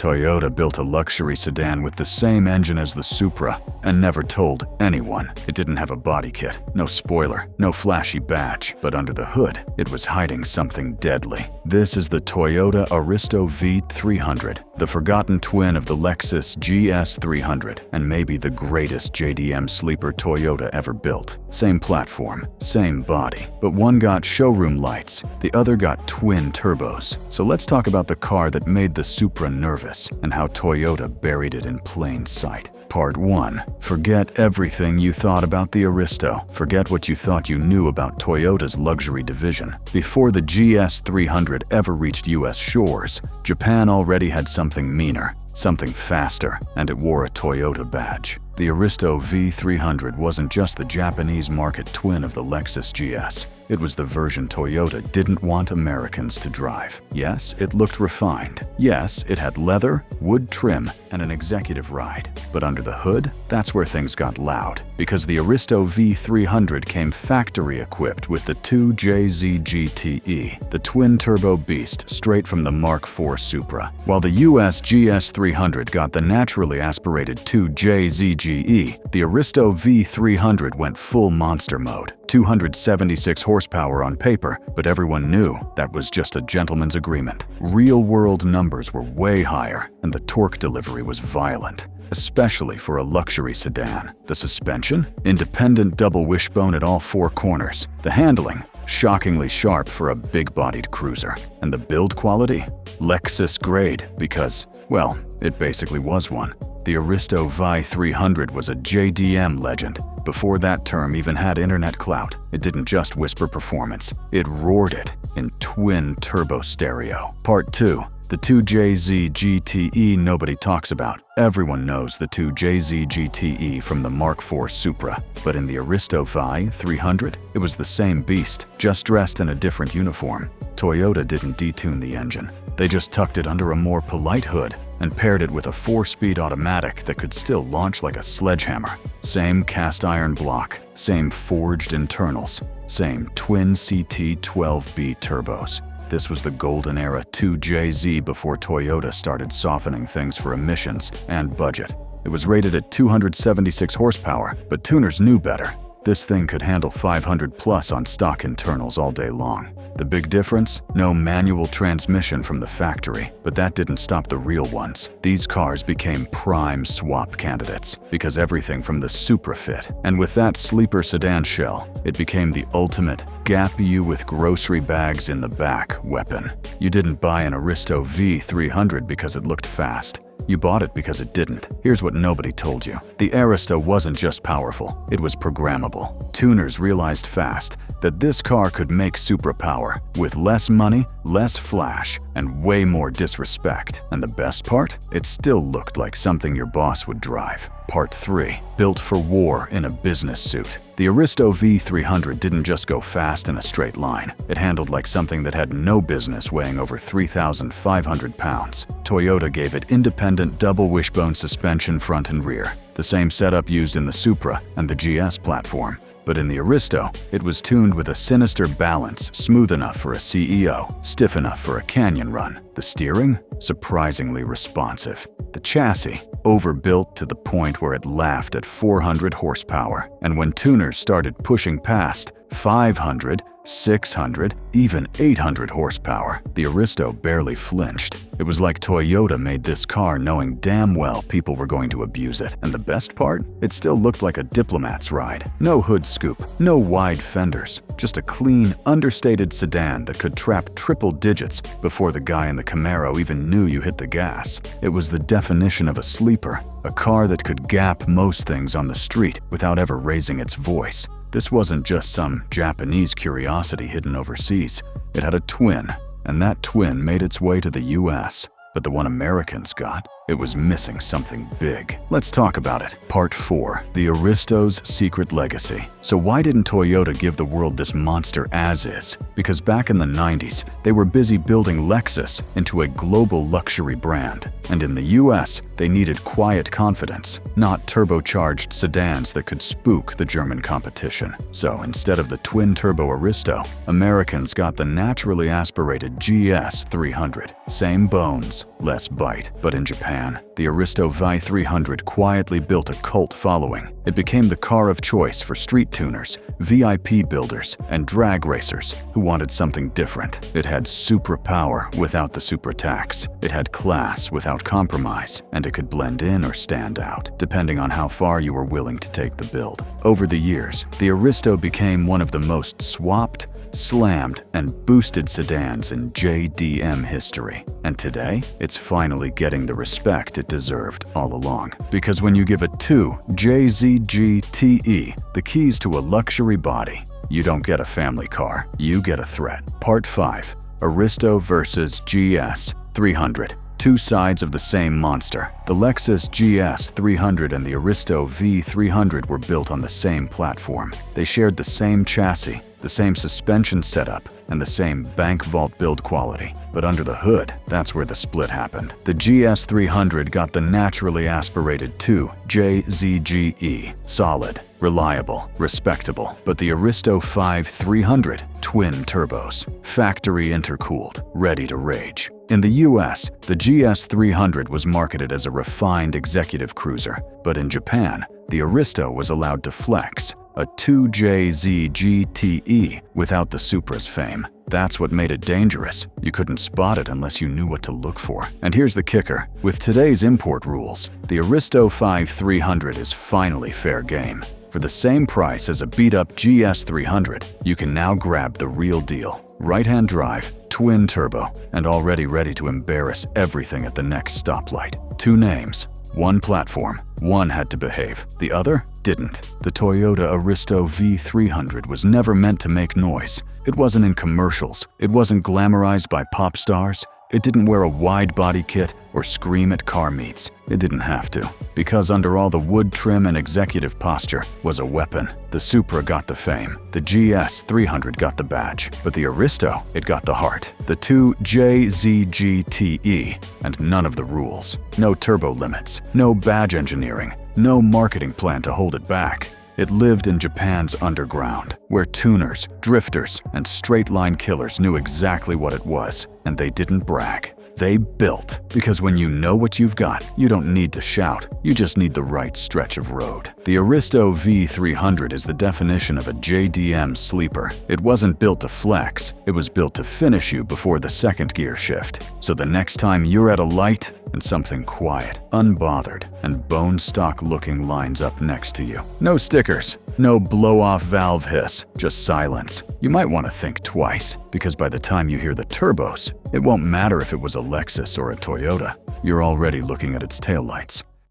Toyota built a luxury sedan with the same engine as the Supra and never told anyone. It didn't have a body kit, no spoiler, no flashy badge, but under the hood, it was hiding something deadly. This is the Toyota Aristo V300, the forgotten twin of the Lexus GS300, and maybe the greatest JDM sleeper Toyota ever built. Same platform, same body, but one got showroom lights, the other got twin turbos. So let's talk about the car that made the Supra nervous and how Toyota buried it in plain sight. Part 1. Forget everything you thought about the Aristo. Forget what you thought you knew about Toyota's luxury division. Before the GS300 ever reached US shores, Japan already had something meaner, something faster, and it wore a Toyota badge. The Aristo V300 wasn't just the Japanese market twin of the Lexus GS. It was the version Toyota didn't want Americans to drive. Yes, it looked refined. Yes, it had leather, wood trim, and an executive ride. But under the hood, that's where things got loud. Because the Aristo V300 came factory-equipped with the 2JZ GTE, the twin-turbo beast straight from the Mk4 Supra. While the US GS300 got the naturally aspirated 2JZ GE, the Aristo V300 went full monster mode. 276 horsepower on paper, but everyone knew that was just a gentleman's agreement. Real-world numbers were way higher, and the torque delivery was violent, especially for a luxury sedan. The suspension? Independent double wishbone at all four corners. The handling? Shockingly sharp for a big-bodied cruiser. And the build quality? Lexus grade, because, well, it basically was one. The Aristo V300 was a JDM legend. Before that term even had internet clout, it didn't just whisper performance, it roared it in twin turbo stereo. Part 2. The 2JZ GTE nobody talks about. Everyone knows the 2JZ GTE from the Mk4 Supra, but in the Aristo V300, it was the same beast, just dressed in a different uniform. Toyota didn't detune the engine. They just tucked it under a more polite hood and paired it with a 4-speed automatic that could still launch like a sledgehammer. Same cast iron block, same forged internals, same twin CT12B turbos. This was the golden era 2JZ before Toyota started softening things for emissions and budget. It was rated at 276 horsepower, but tuners knew better. This thing could handle 500 plus on stock internals all day long. The big difference? No manual transmission from the factory, but that didn't stop the real ones. These cars became prime swap candidates because everything from the Supra fit. And with that sleeper sedan shell, it became the ultimate gap you with grocery bags in the back weapon. You didn't buy an Aristo V300 because it looked fast. You bought it because it didn't. Here's what nobody told you. The Aristo wasn't just powerful, it was programmable. Tuners realized fast that this car could make Supra power with less money, less flash, and way more disrespect. And the best part? It still looked like something your boss would drive. Part 3. Built for war in a business suit. The Aristo V300 didn't just go fast in a straight line. It handled like something that had no business weighing over 3,500 pounds. Toyota gave it independent double wishbone suspension front and rear, the same setup used in the Supra and the GS platform. But in the Aristo, it was tuned with a sinister balance, smooth enough for a CEO, stiff enough for a canyon run. The steering? Surprisingly responsive. The chassis? Overbuilt to the point where it laughed at 400 horsepower. And when tuners started pushing past 500, 600, even 800 horsepower, the Aristo barely flinched. It was like Toyota made this car knowing damn well people were going to abuse it. And the best part? It still looked like a diplomat's ride. No hood scoop, no wide fenders, just a clean, understated sedan that could trap triple digits before the guy in the Camaro even knew you hit the gas. It was the definition of a sleeper, a car that could gap most things on the street without ever raising its voice. This wasn't just some Japanese curiosity hidden overseas. It had a twin, and that twin made its way to the US. But the one Americans got, it was missing something big. Let's talk about it. Part 4. The Aristo's Secret Legacy. So why didn't Toyota give the world this monster as is? Because back in the 90s, they were busy building Lexus into a global luxury brand. And in the US, they needed quiet confidence, not turbocharged sedans that could spook the German competition. So instead of the twin-turbo Aristo, Americans got the naturally aspirated GS300. Same bones, less bite. But in Japan, the Aristo V300 quietly built a cult following. It became the car of choice for street tuners, VIP builders, and drag racers who wanted something different. It had Supra power without the Supra tax. It had class without compromise, and it could blend in or stand out, depending on how far you were willing to take the build. Over the years, the Aristo became one of the most swapped, slammed, and boosted sedans in JDM history. And today, it's finally getting the respect it deserved all along. Because when you give it two JZGTE, the keys to a luxury body, you don't get a family car, you get a threat. Part 5. Aristo vs. GS300. Two sides of the same monster. The Lexus GS300 and the Aristo V300 were built on the same platform. They shared the same chassis, the same suspension setup, and the same bank vault build quality. But under the hood, that's where the split happened. The GS300 got the naturally aspirated 2 JZGE, solid, reliable, respectable. But the Aristo V300, twin turbos, factory intercooled, ready to rage. In the US, the GS300 was marketed as a refined executive cruiser, but in Japan, the Aristo was allowed to flex, a 2JZGTE without the Supra's fame. That's what made it dangerous. You couldn't spot it unless you knew what to look for. And here's the kicker. With today's import rules, the Aristo V300 is finally fair game. For the same price as a beat-up GS300, you can now grab the real deal. Right-hand drive, twin turbo, and already ready to embarrass everything at the next stoplight. Two names, one platform. One had to behave, the other didn't. The Toyota Aristo V300 was never meant to make noise. It wasn't in commercials. It wasn't glamorized by pop stars. It didn't wear a wide body kit or scream at car meets. It didn't have to, because under all the wood trim and executive posture was a weapon. The Supra got the fame, the GS300 got the badge, but the Aristo, it got the heart. The 2 JZGTE, and none of the rules. No turbo limits, no badge engineering, no marketing plan to hold it back. It lived in Japan's underground, where tuners, drifters, and straight-line killers knew exactly what it was, and they didn't brag. They built, because when you know what you've got, you don't need to shout, you just need the right stretch of road. The Aristo V300 is the definition of a JDM sleeper. It wasn't built to flex, it was built to finish you before the second gear shift. So the next time you're at a light, and something quiet, unbothered, and bone stock looking lines up next to you. No stickers, no blow-off valve hiss, just silence. You might want to think twice, because by the time you hear the turbos, it won't matter if it was a Lexus or a Toyota. You're already looking at its taillights.